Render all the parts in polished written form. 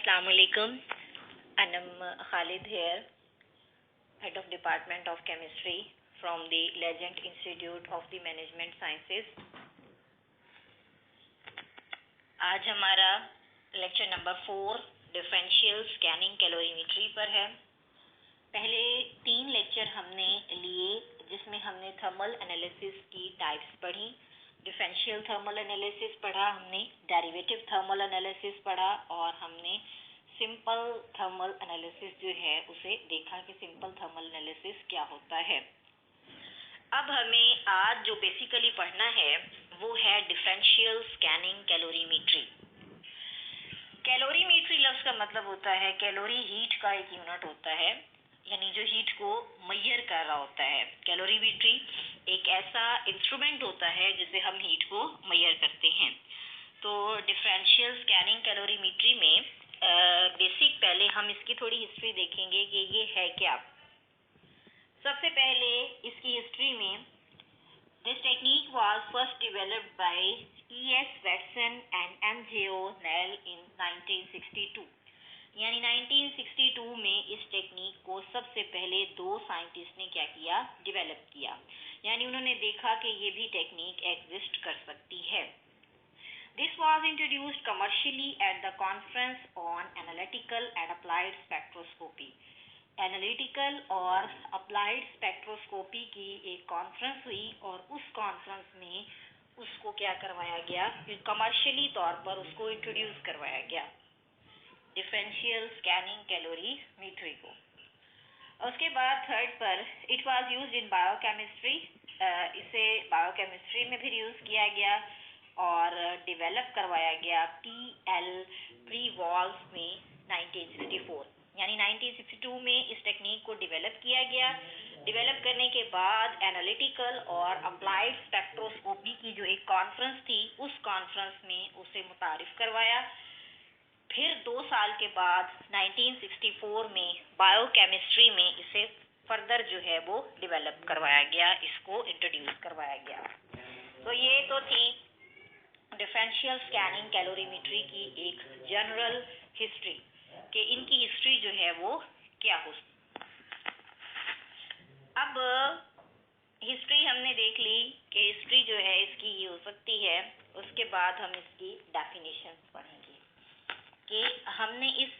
Assalamu alaikum. And I'm Khalid here, Head of Department of Chemistry from the Legend Institute of the Management Sciences. आज हमारा lecture number 4 differential scanning calorimetry पर है। पहले 3 lecture हमने लिए जिसमें हमने थर्मल एनालिसिस की टाइप्स पढ़ी, डिफरेंशियल थर्मल एनालिसिस पढ़ा हमने, डेरिवेटिव थर्मल एनालिसिस पढ़ा और हमने सिंपल थर्मल एनालिसिस जो है उसे देखा कि सिंपल थर्मल एनालिसिस क्या होता है। अब हमें आज जो बेसिकली पढ़ना है वो है डिफरेंशियल स्कैनिंग कैलोरीमेट्री। कैलोरीमेट्री लफ्ज़ का मतलब होता है कैलोरी हीट का एक यूनिट होता है, यानी जो हीट को मेजर कर रहा होता है। कैलोरीमेट्री एक ऐसा इंस्ट्रूमेंट होता है जिसे हम हीट को मेजर करते हैं। तो डिफरेंशियल स्कैनिंग कैलोरीमेट्री में बेसिक पहले हम इसकी थोड़ी हिस्ट्री देखेंगे कि ये है क्या। सबसे पहले इसकी हिस्ट्री में this technique was first developed by E.S. Watson and M.J. O'Neill इन 1962। यानी 1962 में इस टेक्निक को सबसे पहले 2 साइंटिस्ट ने क्या किया, डेवलप किया। यानी उन्होंने देखा कि ये भी टेक्निक एग्जिस्ट कर सकती है। This was introduced commercially at the Conference on Analytical and Applied Spectroscopy। Analytical और अप्लाइड स्पेक्ट्रोस्कोपी की एक कॉन्फ्रेंस हुई और उस कॉन्फ्रेंस में उसको क्या करवाया गया, कमर्शियली तौर पर उसको इंट्रोड्यूस करवाया गया डिफरेंशियल स्कैनिंग कैलोरीमेट्री को। उसके बाद थर्ड पर it was used in biochemistry, इसे बायोकेमिस्ट्री में भी यूज़ किया गया और डेवलप करवाया गया P.L. प्रीवॉल्स में 1964। यानी 1962 में इस टेक्निक को डेवलप किया गया। डेवलप करने के बाद एनालिटिकल और अप्लाइड स्पेक्ट्रोस्कोपी की जो एक कॉन्फ्रेंस थी उस कॉन्फ्रेंस में उसे मुतारिफ करवाया। फिर 2 साल के बाद 1964 में बायोकेमिस्ट्री में इसे फर्दर जो है वो डेवलप करवाया गया, इसको इंट्रोड्यूस करवाया गया। तो ये तो थी डिफरेंशियल स्कैनिंग कैलोरीमेट्री की एक जनरल हिस्ट्री कि इनकी हिस्ट्री जो है वो क्या हो। अब हिस्ट्री हमने देख ली कि हिस्ट्री जो है इसकी ये हो सकती है। उसके बाद हम इसकी डेफिनेशंस पढ़ेंगे कि हमने इस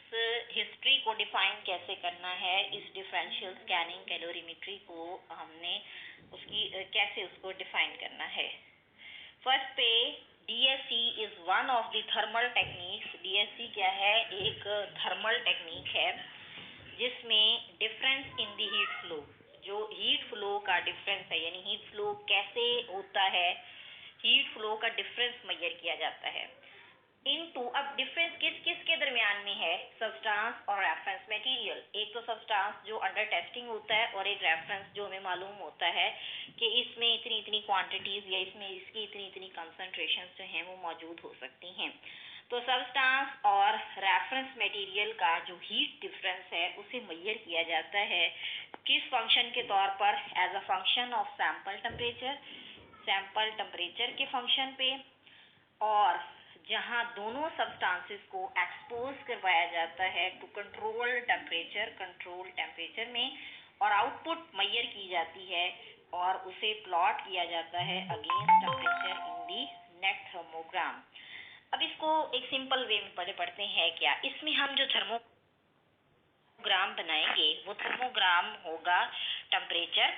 हिस्ट्री को डिफाइन कैसे करना है, इस डिफरेंशियल स्कैनिंग कैलोरीमेट्री को हमने उसकी कैसे उसको डिफाइन करना है। फर्स्ट पे DSC is one of the thermal techniques. DSC क्या है, एक थर्मल टेक्निक है जिसमें difference in the heat flow, जो हीट फ्लो का डिफरेंस है, यानी हीट फ्लो कैसे होता है, हीट फ्लो का डिफरेंस मेजर किया जाता है इनटू। अब डिफरेंस किस किस के दरमियान में है, सब्सटेंस और रेफरेंस मटेरियल। एक तो सब्सटेंस जो अंडर टेस्टिंग होता है और एक रेफरेंस जो हमें मालूम होता है कि इसमें इतनी इतनी क्वांटिटीज या इसमें इसकी इतनी इतनी कंसंट्रेशन जो हैं वो मौजूद हो सकती हैं। तो सब्सटेंस और रेफरेंस मटेरियल का जो हीट डिफरेंस है उसे मेजर किया जाता है किस फंक्शन के तौर पर, as a function of sample temperature के फंक्शन पे, और जहां दोनों सब्सटेंसेस को एक्सपोज करवाया जाता है टू कंट्रोल टेम्परेचर में, और आउटपुट मेजर की जाती है और उसे प्लॉट किया जाता है against temperature in the net thermogram. अब इसको एक सिंपल वे में पढ़ते हैं क्या। इसमें हम जो थर्मोग्राम बनाएंगे वो थर्मोग्राम होगा टेम्परेचर,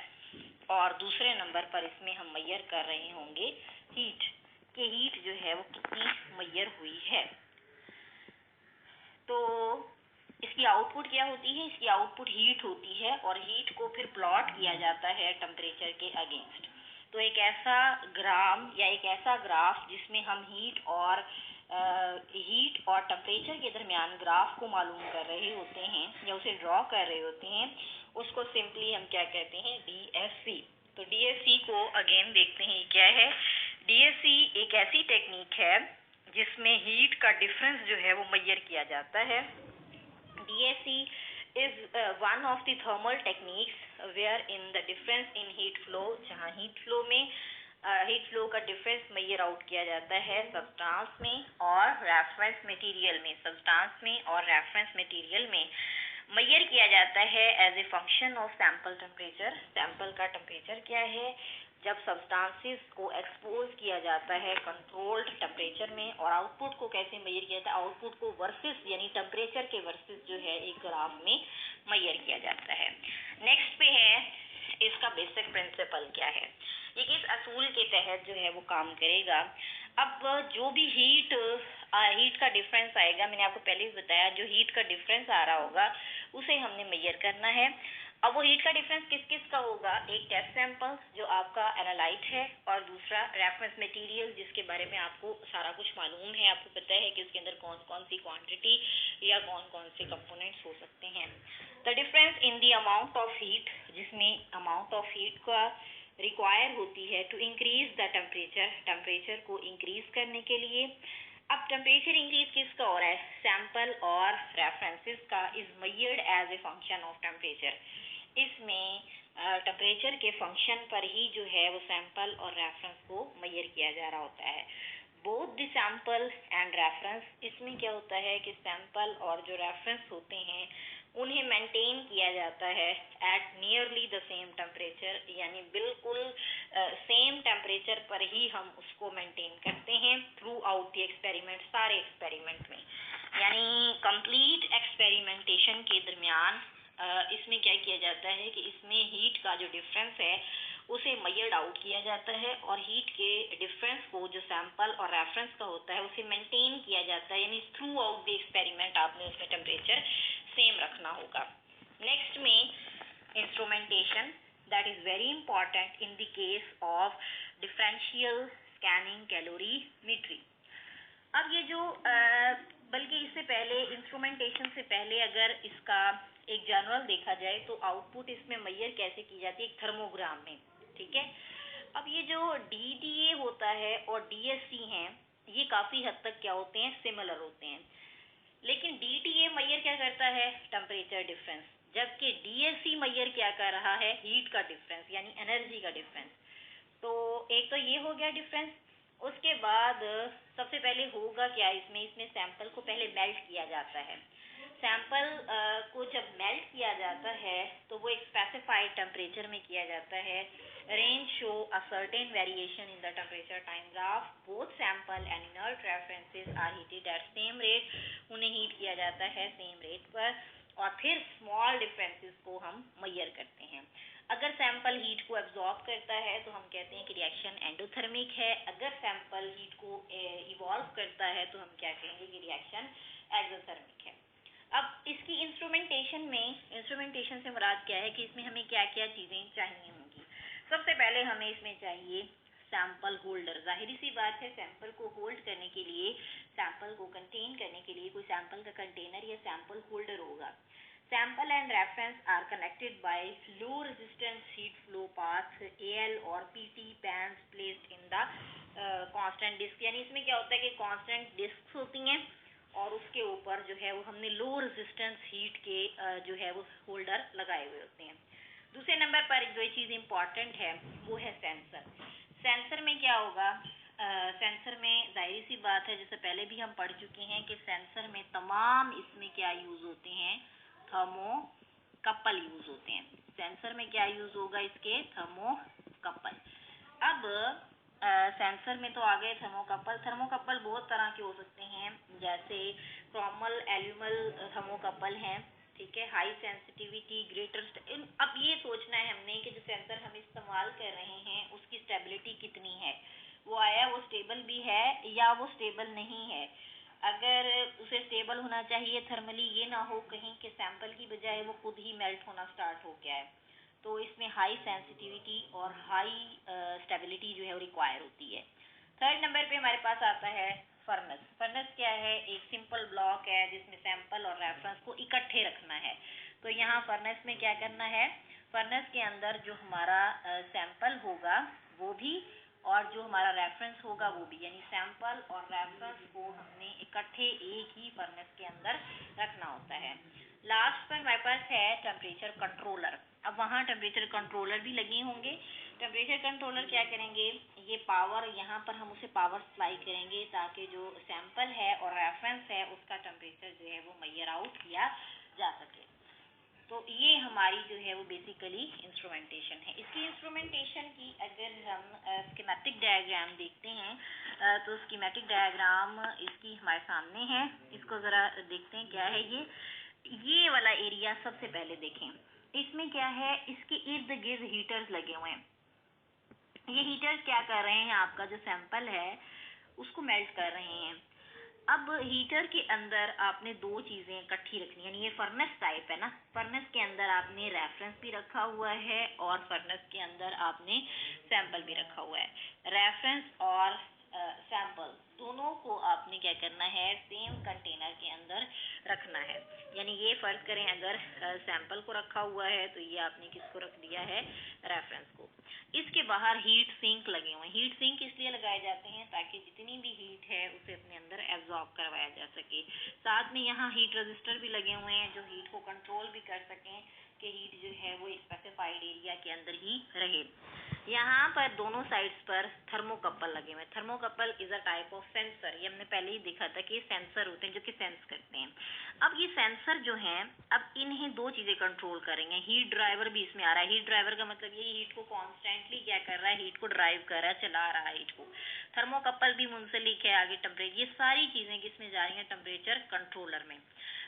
और दूसरे नंबर पर इसमें हम मेजर कर रहे होंगे हीट, कि हीट जो है वो कितनी मेजर हुई है। तो इसकी आउटपुट क्या होती है, इसकी आउटपुट हीट होती है और हीट को फिर प्लॉट किया जाता है टेम्परेचर के अगेंस्ट। तो एक ऐसा ग्राम या एक ऐसा ग्राफ जिसमें हम हीट और टेम्परेचर के दरमियान ग्राफ को मालूम कर रहे होते हैं या उसे ड्रॉ कर रहे होते हैं, उसको सिंपली हम क्या कहते हैं, DSC। तो DSC को अगेन देखते हैं क्या है। DSC एक ऐसी टेक्निक है जिसमें हीट का डिफरेंस जो है वो मेजर किया जाता है। DSC is one of the thermal techniques where in the difference in heat flow, जहाँ heat flow में हीट फ्लो का डिफरेंस मेजर आउट किया जाता है सब्सटेंस में और रेफरेंस मटेरियल में। सब्सटेंस में और रेफरेंस मटेरियल में मेजर किया जाता है as a function of sample temperature. Sample का टेम्परेचर क्या है जब सब्सटेंसेस को एक्सपोज किया जाता है कंट्रोल्ड टेम्परेचर में, और आउटपुट को कैसे मेजर किया जाता है, आउटपुट को वर्सेस यानी टेम्परेचर के वर्सेस जो है एक ग्राफ में मेजर किया जाता है। नेक्स्ट पे है इसका बेसिक प्रिंसिपल क्या है, ये किस असूल के तहत जो है वो काम करेगा। अब जो भी हीट का डिफरेंस आएगा, मैंने आपको पहले भी बताया, जो हीट का डिफरेंस आ रहा होगा उसे हमने मेजर करना है। अब वो हीट का डिफरेंस किस किस का होगा, एक टेस्ट सैंपल जो आपका एनालाइट है, और दूसरा रेफरेंस मटेरियल जिसके बारे में आपको सारा कुछ मालूम है, आपको पता है कि उसके अंदर कौन कौन सी क्वांटिटी या कौन कौन से कंपोनेंट्स हो सकते हैं। The difference in the amount of heat, जिसमें अमाउंट ऑफ हीट का रिक्वायर होती है to increase the temperature, temperature को इंक्रीज करने के लिए। अब टेम्परेचर इंक्रीज किसका हो रहा है, सैंपल और रेफरेंसेस का, is measured as a function of temperature. इसमें टेम्परेचर के फंक्शन पर ही जो है वो सैंपल और रेफरेंस को मेजर किया जा रहा होता है। Both the sample and reference, इसमें क्या होता है कि सैंपल और जो रेफरेंस होते हैं उन्हें मेंटेन किया जाता है at nearly the same temperature, यानी बिल्कुल सेम टेम्परेचर पर ही हम उसको मेंटेन करते हैं थ्रू आउट द एक्सपेरिमेंट, सारे एक्सपेरिमेंट में। यानी कंप्लीट एक्सपेरिमेंटेशन के दरमियान इसमें क्या किया जाता है कि इसमें हीट का जो डिफरेंस है उसे मेजर्ड आउट किया जाता है, और हीट के डिफरेंस को जो सैंपल और रेफरेंस का होता है उसे मेंटेन किया जाता है, यानी थ्रू आउट द एक्सपेरिमेंट आपने उसमें टेम्परेचर सेम रखना होगा। नेक्स्ट में instrumentation, that is very important in the case of differential scanning calorimetry. अब ये जो बल्कि इससे पहले इंस्ट्रूमेंटेशन से पहले अगर इसका एक जनरल देखा जाए तो आउटपुट इसमें मेजर कैसे की जाती है, एक थर्मोग्राम में, ठीक है। अब ये जो DDA होता है और DSC हैं, ये काफ़ी हद तक क्या होते हैं, सिमिलर होते हैं। लेकिन DTA मेजर क्या करता है, टेम्परेचर डिफरेंस, जबकि DSC मेजर क्या कर रहा है, हीट का डिफरेंस यानी एनर्जी का डिफरेंस। तो एक तो ये हो गया डिफरेंस। उसके बाद सबसे पहले होगा क्या, इसमें सैंपल को पहले मेल्ट किया जाता है। सैंपल को जब मेल्ट किया जाता है तो वो एक स्पेसिफाइड टेम्परेचर में किया जाता है। Range show a certain variation in the temperature time graph, both sample and inert references are heated at same rate, उन्हें हीट किया जाता है सेम रेट पर, और फिर स्मॉल डिफरेंसेस को हम मेजर करते हैं। अगर सैंपल हीट को एब्जॉर्ब करता है तो हम कहते हैं कि रिएक्शन एंडोथर्मिक है। अगर सैंपल हीट को इवॉल्व करता है तो हम क्या कहेंगे कि रिएक्शन एक्सोथर्मिक है। अब इसकी इंस्ट्रूमेंटेशन से मुराद क्या है कि इसमें हमें क्या क्या चीज़ें चाहिए होंगी। सबसे पहले हमें इसमें चाहिए सैंपल होल्डर। जाहिर सी बात है, सैंपल को होल्ड करने के लिए, सैंपल को कंटेन करने के लिए कोई सैंपल का कंटेनर या सैंपल होल्डर होगा। Sample and reference are connected by low resistance heat flow paths AL और PT pans placed in the constant disk। यानी इसमें क्या होता है कि constant disks होती हैं और उसके ऊपर जो है वो हमने लो रेजिस्टेंस हीट के जो है वो होल्डर लगाए हुए होते हैं। दूसरे नंबर पर जो चीज़ इम्पॉर्टेंट है वो है सेंसर। सेंसर में क्या होगा, सेंसर में जाहिर सी बात है, जैसे पहले भी हम पढ़ चुके हैं कि सेंसर में तमाम इसमें क्या यूज़ होते हैं, थर्मोकपल यूज होते हैं। सेंसर में क्या यूज होगा, इसके थर्मोकपल। अब सेंसर में तो आ गए थर्मोकपल। थर्मोकपल बहुत तरह के हो सकते हैं, जैसे क्रोमल एल्यूमल थर्मोकपल हैं, ठीक है, हाई सेंसिटिविटी ग्रेटर। अब ये सोचना है हमने कि जो सेंसर हम इस्तेमाल कर रहे हैं उसकी स्टेबिलिटी कितनी है, वो आया वो स्टेबल भी है या वो स्टेबल नहीं है। अगर उसे स्टेबल होना चाहिए थर्मली, ये ना हो कहीं के सैंपल की बजाय वो खुद ही मेल्ट होना स्टार्ट हो गया है, तो इसमें हाई सेंसिटिविटी और हाई स्टेबिलिटी जो है वो रिक्वायर होती है। थर्ड नंबर पे हमारे पास आता है फर्नेस। फर्नेस क्या है, एक सिंपल ब्लॉक है जिसमें सैंपल और रेफरेंस को इकट्ठे रखना है। तो यहाँ फर्नेस में क्या करना है, फर्नेस के अंदर जो हमारा सैंपल होगा वो भी और जो हमारा रेफरेंस होगा वो भी, यानी सैंपल और रेफरेंस को हमने इकट्ठे एक ही फर्नेस के अंदर रखना होता है। लास्ट पर हमारे पास है टेम्परेचर कंट्रोलर। अब वहाँ टेम्परेचर कंट्रोलर भी लगे होंगे। टेम्परेचर कंट्रोलर क्या करेंगे, ये पावर, यहाँ पर हम उसे पावर सप्लाई करेंगे ताकि जो सैंपल है और रेफरेंस है उसका टेम्परेचर जो है वो मेजर आउट किया जा सके। तो ये हमारी जो है वो बेसिकली इंस्ट्रूमेंटेशन है। इसकी इंस्ट्रूमेंटेशन की अगर हम स्कीमेटिक डायग्राम देखते हैं तो स्कीमेटिक डायग्राम इसकी हमारे सामने है। इसको ज़रा देखते हैं क्या है ये वाला एरिया सबसे पहले देखें। इसमें क्या है, इसके इर्द गिर्द हीटर्स लगे हुए हैं। ये हीटर्स क्या कर रहे हैं, आपका जो सैंपल है उसको मेल्ट कर रहे हैं। अब हीटर के अंदर आपने दो चीज़ें इकट्ठी रखनी है, यानी ये फर्नेस टाइप है ना, फर्नेस के अंदर आपने रेफरेंस भी रखा हुआ है और फर्नेस के अंदर आपने सैंपल भी रखा हुआ है। रेफरेंस और सैंपल दोनों को आपने क्या करना है, सेम कंटेनर के अंदर रखना है। यानी ये फर्ज करें अगर सैंपल को रखा हुआ है तो ये आपने किसको रख दिया है, रेफरेंस को। इसके बाहर हीट सिंक लगे हुए हैं। हीट सिंक इसलिए लगाए जाते हैं ताकि जितनी भी हीट है उसे अपने अंदर एब्जॉर्ब करवाया जा सके। साथ में यहाँ हीट रजिस्टर भी लगे हुए हैं जो हीट को कंट्रोल भी कर सकें कि हीट जो है वो स्पेसिफाइड एरिया के अंदर ही रहे। यहाँ पर दोनों साइड्स पर थर्मोकपल लगे हुए हैं। Thermocouple is a type of sensor. ये हमने पहले ही देखा था कि ये सेंसर होते हैं जो कि सेंस करते हैं। अब ये सेंसर जो हैं, अब इन्हें दो चीज़ें कंट्रोल करेंगे। हीट ड्राइवर भी इसमें आ रहा है। हीट ड्राइवर का मतलब ये हीट को कॉन्स्टेंटली क्या कर रहा है, हीट को ड्राइव कर रहा है, चला रहा है हीट को। थर्मोकपल भी मुंसलिक है आगे टेम्परेचर। ये सारी चीज़ें किसमें जा रही हैं, टेम्परेचर कंट्रोलर में।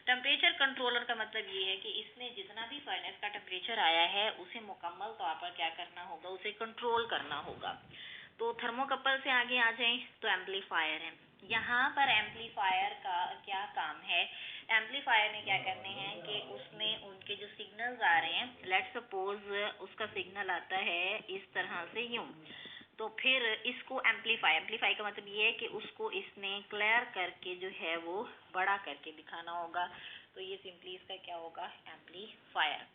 टेम्परेचर कंट्रोलर का मतलब ये है कि इसमें जितना भी फर्नेस का टेम्परेचर आया है उसे मुकम्मल तौर पर क्या करना होगा, उसे कंट्रोल करना होगा। तो थर्मोकपल से आगे आ जाएं तो एम्पलीफायर है। यहाँ पर एम्पलीफायर का क्या काम है, एम्पलीफायर ने क्या करने हैं कि उसमें उनके जो सिग्नल्स आ रहे हैं, लेट्स सपोज उसका सिग्नल आता है इस तरह से यूं, तो फिर इसको एम्पलीफाई का मतलब ये है कि उसको इसने क्लियर करके जो है वो बड़ा करके दिखाना होगा। तो ये सिंपली इसका क्या होगा, एम्पलीफायर।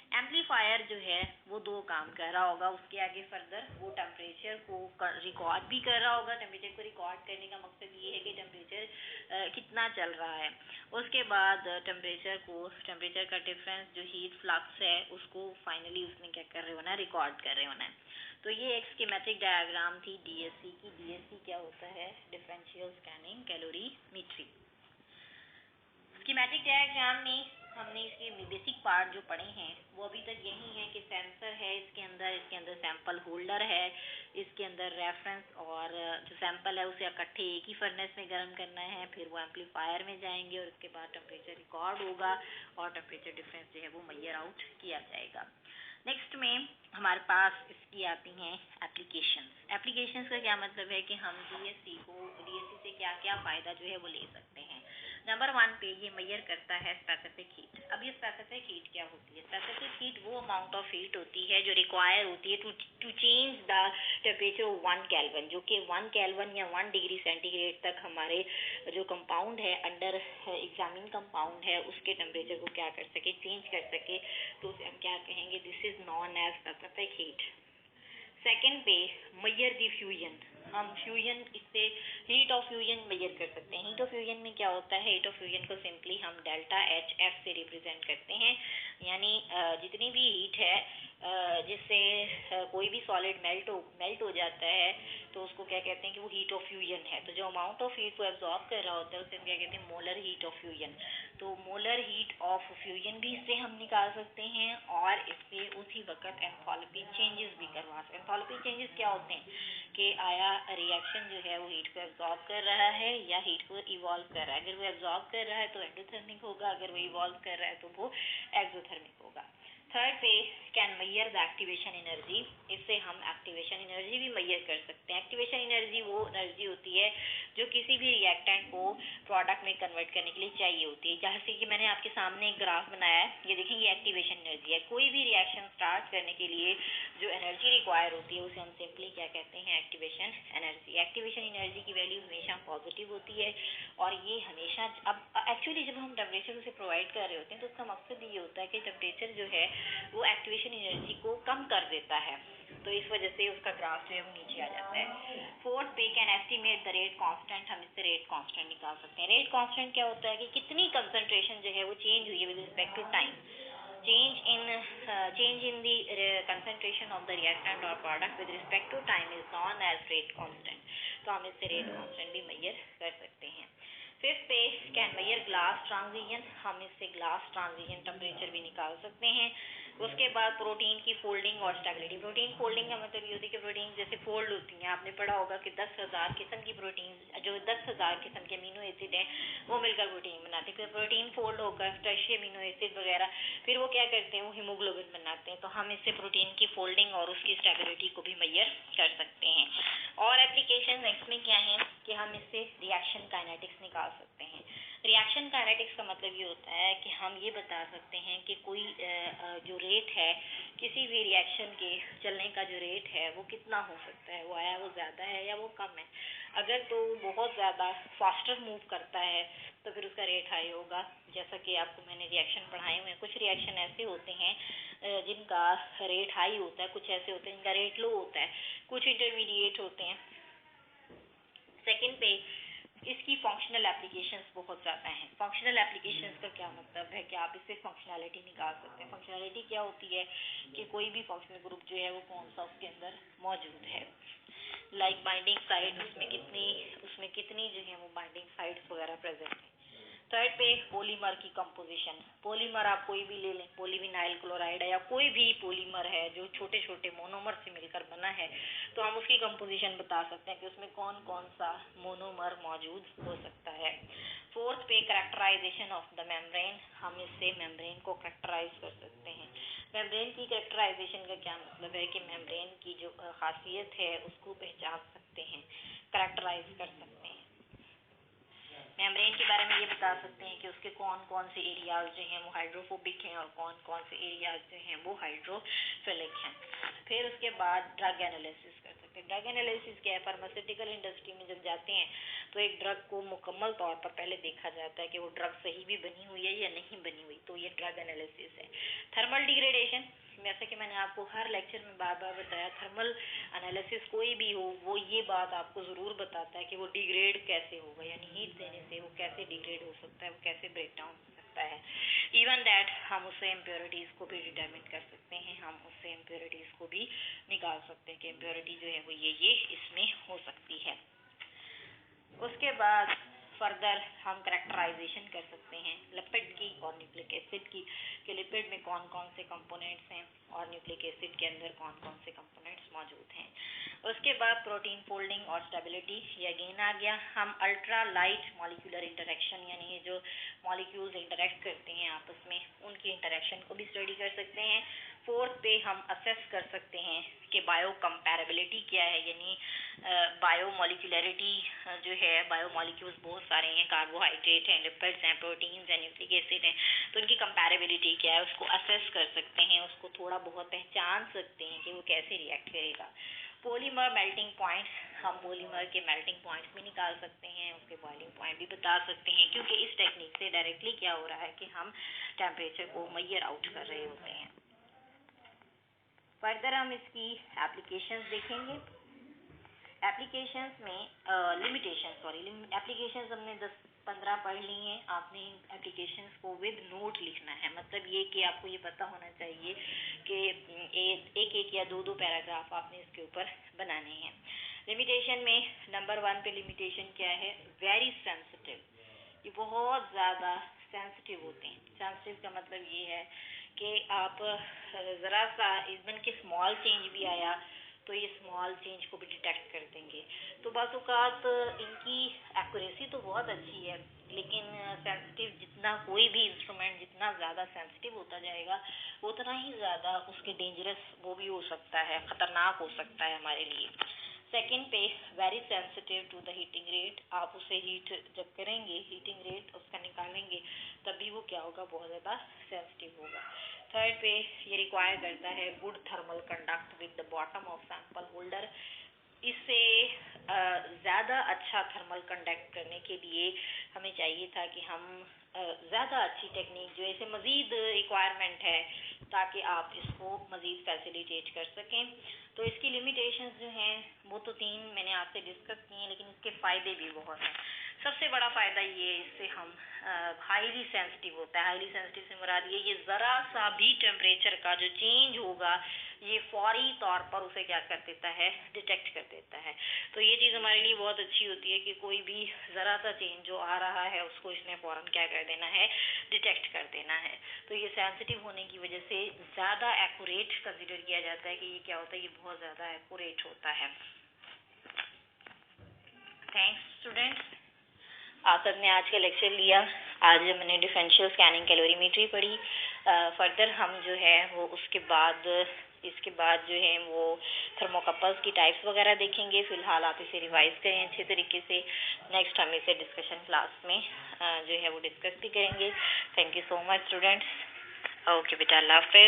एम्पलीफायर जो है वो दो काम कर रहा होगा। उसके आगे फर्दर वो टेम्परेचर को रिकॉर्ड भी कर रहा होगा। टेम्परेचर को रिकॉर्ड करने का मकसद ये है कि टेम्परेचर कितना चल रहा है। उसके बाद टेम्परेचर का डिफरेंस जो हीट फ्लक्स है उसको फाइनली उसने क्या कर रहे होना, रिकॉर्ड कर रहे होना है। तो ये एक स्कीमेटिक डायग्राम थी डीएससी की। डीएससी क्या होता है, differential scanning calorimetry. Schematic diagram में हमने इसके बेसिक पार्ट जो पढ़े हैं वो अभी तक यही है कि सेंसर है इसके अंदर सैंपल होल्डर है, इसके अंदर रेफरेंस और जो सैंपल है उसे इकट्ठे एक ही फर्नेस में गर्म करना है, फिर वो एम्पलीफायर में जाएंगे और उसके बाद टेम्परेचर रिकॉर्ड होगा और टेम्परेचर डिफरेंस जो है वो मेजर आउट किया जाएगा। नेक्स्ट में हमारे पास इसकी आती हैं एप्लीकेशंस। एप्लीकेशंस का क्या मतलब है कि हम डीएससी से क्या क्या फ़ायदा जो है वो ले सकते हैं। नंबर 1 पे ये मेजर करता है स्पेसिफिक हीट। अब ये स्पेसिफिक हीट क्या होती है, स्पेसिफिक हीट वो अमाउंट ऑफ हीट होती है जो रिक्वायर होती है to change the temperature of 1 kelvin, जो कि 1 केल्विन या 1 डिग्री सेंटीग्रेड तक हमारे जो कंपाउंड है, अंडर एग्जामिन कंपाउंड है, उसके टेम्परेचर को क्या कर सके, चेंज कर सके। तो उसे हम क्या कहेंगे, this is known as specific heat. Second पे मेजर द फ्यूजन। हम फ्यूजन इससे हीट ऑफ फ्यूजन मेजर कर सकते हैं। हीट ऑफ फ्यूजन में क्या होता है, हीट ऑफ फ्यूजन को सिंपली हम डेल्टा एच एफ से रिप्रेजेंट करते हैं। यानी जितनी भी हीट है जिससे कोई भी सॉलिड मेल्ट हो जाता है तो उसको क्या कहते हैं कि वो हीट ऑफ फ्यूजन है। तो जो अमाउंट ऑफ हीट को एब्जॉर्ब कर रहा होता है उसे हम क्या कहते हैं, मोलर हीट ऑफ फ्यूजन। तो मोलर हीट ऑफ फ्यूजन भी इससे हम निकाल सकते हैं और इससे उसी वक्त एंथैल्पी चेंजेस भी करवा सकते हैं। एंथैल्पी चेंजेस क्या होते हैं कि आया रिएक्शन जो है वो हीट को एब्जॉर्ब कर रहा है या हीट को इवॉल्व कर रहा है। अगर वो एब्जॉर्ब कर रहा है तो एंडोथर्मिक होगा, अगर वो इवॉल्व कर रहा है तो वो एक्सोथर्मिक होगा। थर्ड पे can measure the activation energy. इससे हम एक्टिवेशन एनर्जी भी मेजर कर सकते हैं। एक्टिवेशन एनर्जी वो एनर्जी होती है जो किसी भी रिएक्टेंट को प्रोडक्ट में कन्वर्ट करने के लिए चाहिए होती है। जैसे कि मैंने आपके सामने एक ग्राफ बनाया है, ये देखें, ये एक्टिवेशन एनर्जी है। कोई भी रिएक्शन स्टार्ट करने के लिए जो एनर्जी रिक्वायर होती है उसे हम सिंपली क्या कहते हैं, एक्टिवेशन एनर्जी। एक्टिवेशन एनर्जी की वैल्यू हमेशा पॉजिटिव होती है और ये हमेशा, अब एक्चुअली जब हम टेम्परेचर उसे प्रोवाइड कर रहे होते हैं तो उसका मकसद ये होता है कि टेम्परेचर जो है वो एक्टिवेशन एनर्जी को कम कर देता है। तो इस वजह से उसका ग्राफ जो है वो नीचे आ जाता है। फोर्थ पे can estimate the rate constant. हम इससे रेट कांस्टेंट निकाल सकते हैं। रेट कांस्टेंट क्या होता है कि कितनी कंसंट्रेशन जो है वो चेंज हुई है with respect to time. change in the concentration of the reactant or product with respect to time is known as rate constant. तो हम इससे rate constant भी measure कर सकते हैं. फिफ्थ पे कैन मेजर ग्लास ट्रांजिशन, हम इससे ग्लास ट्रांजिशन टेम्परेचर भी निकाल सकते हैं. उसके बाद प्रोटीन की फोल्डिंग और स्टेबिलिटी. प्रोटीन फोल्डिंग का मतलब ये होती है कि प्रोटीन जैसे फोल्ड होती हैं. आपने पढ़ा होगा कि 10,000 किस्म की प्रोटीन, जो 10,000 किस्म के अमीनो एसिड हैं वो मिलकर प्रोटीन बनाते हैं. फिर प्रोटीन फोल्ड होकर टर्शियरी अमीनो एसिड वगैरह फिर वो क्या करते हैं, वो हीमोग्लोबिन बनाते हैं. तो हम इससे प्रोटीन की फोल्डिंग और उसकी स्टेबिलिटी को भी मेजर कर सकते हैं. और एप्लीकेशन नेक्स्ट में क्या है कि हम इससे रिएक्शन काइनेटिक्स निकाल सकते हैं. रिएक्शन काइनेटिक्स का मतलब ये होता है कि हम ये बता सकते हैं कि कोई जो रेट है किसी भी रिएक्शन के चलने का जो रेट है वो कितना हो सकता है, वो या वो ज़्यादा है या वो कम है. अगर तो बहुत ज़्यादा फास्टर मूव करता है तो फिर उसका रेट हाई होगा. जैसा कि आपको मैंने रिएक्शन पढ़ाए हुए हैं, कुछ रिएक्शन ऐसे होते हैं जिनका रेट हाई होता है, कुछ ऐसे होते हैं जिनका रेट लो होता है, कुछ इंटरमीडिएट होते हैं. सेकंड पे इसकी फंक्शनल एप्लीकेशंस बहुत ज़्यादा हैं. फंक्शनल एप्लीकेशंस का क्या मतलब है कि आप इससे फंक्शनैलिटी निकाल सकते हैं. फंक्शनैलिटी क्या होती है कि कोई भी फंक्शनल ग्रुप जो है वो कौन सा उसके अंदर मौजूद है. लाइक बाइंडिंग साइड, उसमें कितनी जो है वो बाइंडिंग साइड्स वगैरह प्रेजेंट है. थर्ड पे पॉलीमर की कंपोजिशन. पॉलीमर आप कोई भी ले लें, पॉलीविनाइल क्लोराइड है या कोई भी पॉलीमर है जो छोटे छोटे मोनोमर से मिलकर बना है, तो हम उसकी कंपोजिशन बता सकते हैं कि उसमें कौन कौन सा मोनोमर मौजूद हो सकता है. फोर्थ पे कैरेक्टराइजेशन ऑफ द मेम्ब्रेन. हम इससे मेम्ब्रेन को कैरेक्टराइज कर सकते हैं. मेम्ब्रेन की कैरेक्टराइजेशन का क्या मतलब है कि मेम्ब्रेन की जो खासियत है उसको पहचान सकते हैं, कैरेक्टराइज कर सकते हैं. मेम्ब्रेन के बारे में ये बता सकते हैं कि उसके कौन कौन से एरियाज जो हैं वो हाइड्रोफोबिक हैं और कौन कौन से एरियाज जो हैं वो हाइड्रोफिलिक हैं. फिर उसके बाद ड्रग एनालिसिस कर सकते हैं. ड्रग एनालिसिस क्या है, फार्मास्यूटिकल इंडस्ट्री में जब जाते हैं तो एक ड्रग को मुकम्मल तौर पर पहले देखा जाता है कि वो ड्रग सही भी बनी हुई है या नहीं बनी हुई, तो ये ड्रग एनालिसिस है. थर्मल डिग्रेडेशन, जैसे कि मैंने आपको हर लेक्चर में बार बार बताया, थर्मल एनालिसिस कोई भी हो वो ये बात आपको ज़रूर बताता है कि वो डिग्रेड कैसे होगा, यानी हीट देने से वो कैसे डिग्रेड हो सकता है, वो कैसे ब्रेक डाउन हो सकता है. इवन दैट हम उससे इम्प्योरिटीज़ को भी डिटर्मिन कर सकते हैं, हम उससे इम्प्योरिटीज़ को भी निकाल सकते हैं कि इम्प्योरिटी जो है वो ये इसमें हो सकती है. उसके बाद फर्दर हम कैरेक्टराइजेशन कर सकते हैं लिपिड की और न्यूक्लिक एसिड की, कि लिपिड में कौन कौन से कंपोनेंट्स हैं और न्यूक्लिक एसिड के अंदर कौन कौन से कंपोनेंट्स मौजूद हैं. उसके बाद प्रोटीन फोल्डिंग और स्टेबिलिटी, ये अगेन आ गया. हम अल्ट्रा लाइट मॉलिक्यूलर इंटरेक्शन, यानी जो मॉलिक्यूल्स इंटरेक्ट करते हैं आपस में, उनकी इंटरेक्शन को भी स्टडी कर सकते हैं. फोर्थ पे हम असेस कर सकते हैं कि बायो कंपैरेबिलिटी क्या है, यानी बायो मॉलिक्यूलरिटी जो है, बायो मॉलिक्यूल्स बहुत सारे हैं, कार्बोहाइड्रेट हैं, लिपिड्स हैं, प्रोटीन्स हैं, न्यूक्लिक एसिड हैं, तो उनकी कंपैरेबिलिटी क्या है उसको असेस कर सकते हैं, उसको थोड़ा बहुत पहचान सकते हैं कि वो कैसे रिएक्ट करेगा. पॉलीमर मेल्टिंग पॉइंट्स, हम पॉलीमर के मेल्टिंग पॉइंट्स भी निकाल सकते हैं, उसके बॉइलिंग पॉइंट भी बता सकते हैं, क्योंकि इस टेक्निक से डायरेक्टली क्या हो रहा है कि हम टेम्परेचर को मेजर आउट कर रहे होते हैं. फर्दर हम इसकी एप्लीकेशंस देखेंगे. एप्लीकेशंस में एप्लीकेशंस हमने 10-15 पढ़ ली हैं. आपने इन एप्लीकेशंस को विद नोट लिखना है, मतलब ये कि आपको ये पता होना चाहिए कि एक या दो पैराग्राफ आपने इसके ऊपर बनाने हैं. लिमिटेशन में नंबर 1 पे लिमिटेशन क्या है, वेरी सेंसिटिव. ये बहुत ज़्यादा सेंसिटिव होते हैं. सेंसिटिव का मतलब ये है कि आप ज़रा सा इवन कि स्मॉल चेंज भी आया तो ये स्मॉल चेंज को भी डिटेक्ट कर देंगे. तो बाज़-औक़ात इनकी एक्यूरेसी तो बहुत अच्छी है, लेकिन सेंसिटिव, जितना कोई भी इंस्ट्रूमेंट जितना ज़्यादा सेंसिटिव होता जाएगा उतना ही ज़्यादा उसके डेंजरस वो भी हो सकता है, ख़तरनाक हो सकता है हमारे लिए. सेकेंड पे very sensitive to the heating rate. आप उसे हीट जब करेंगे, हीटिंग रेट उसका निकालेंगे, तभी वो क्या होगा, बहुत ज़्यादा सेंसिटिव होगा. थर्ड पे ये रिक्वायर करता है good thermal conduct with the bottom of sample holder. इससे ज़्यादा अच्छा थर्मल कंडक्ट करने के लिए हमें चाहिए था कि हम ज़्यादा अच्छी टेक्निक जो इसे मज़ीद रिक्वायरमेंट है ताकि आप इसको मज़ीद फैसिलिटेट कर सकें. तो इसकी लिमिटेशंस जो हैं वो तो 3 मैंने आपसे डिस्कस की हैं, लेकिन इसके फ़ायदे भी बहुत हैं. सबसे बड़ा फ़ायदा ये है, इससे हम हाईली सेंसिटिव होता है। हाईली सेंसिटिव से मुराद ये ज़रा सा भी टेम्परेचर का जो चेंज होगा ये फौरी तौर पर उसे क्या कर देता है, डिटेक्ट कर देता है। तो ये चीज़ हमारे लिए बहुत अच्छी होती है कि कोई भी ज़रा सा चेंज जो आ रहा है उसको इसने फ़ौरन क्या कर देना है, डिटेक्ट कर देना है। तो ये सेंसिटिव होने की वजह से ज़्यादा एक्यूरेट कंसिडर किया जाता है कि ये क्या होता है, ये बहुत ज़्यादा एक्यूरेट होता है। थैंक्स स्टूडेंट्स, आप सबने आज का लेक्चर लिया। आज मैंने डिफरेंशियल स्कैनिंग कैलोरीमेट्री पढ़ी। फर्दर हम जो है वो इसके बाद जो है वो थर्मोकपल्स की टाइप्स वगैरह देखेंगे। फ़िलहाल आप इसे रिवाइज़ करें अच्छे तरीके से। नेक्स्ट हम इसे डिस्कशन क्लास में जो है वो डिस्कस भी करेंगे। Thank you so much students. Okay बेटा, अल्लाह हाफ़िज़।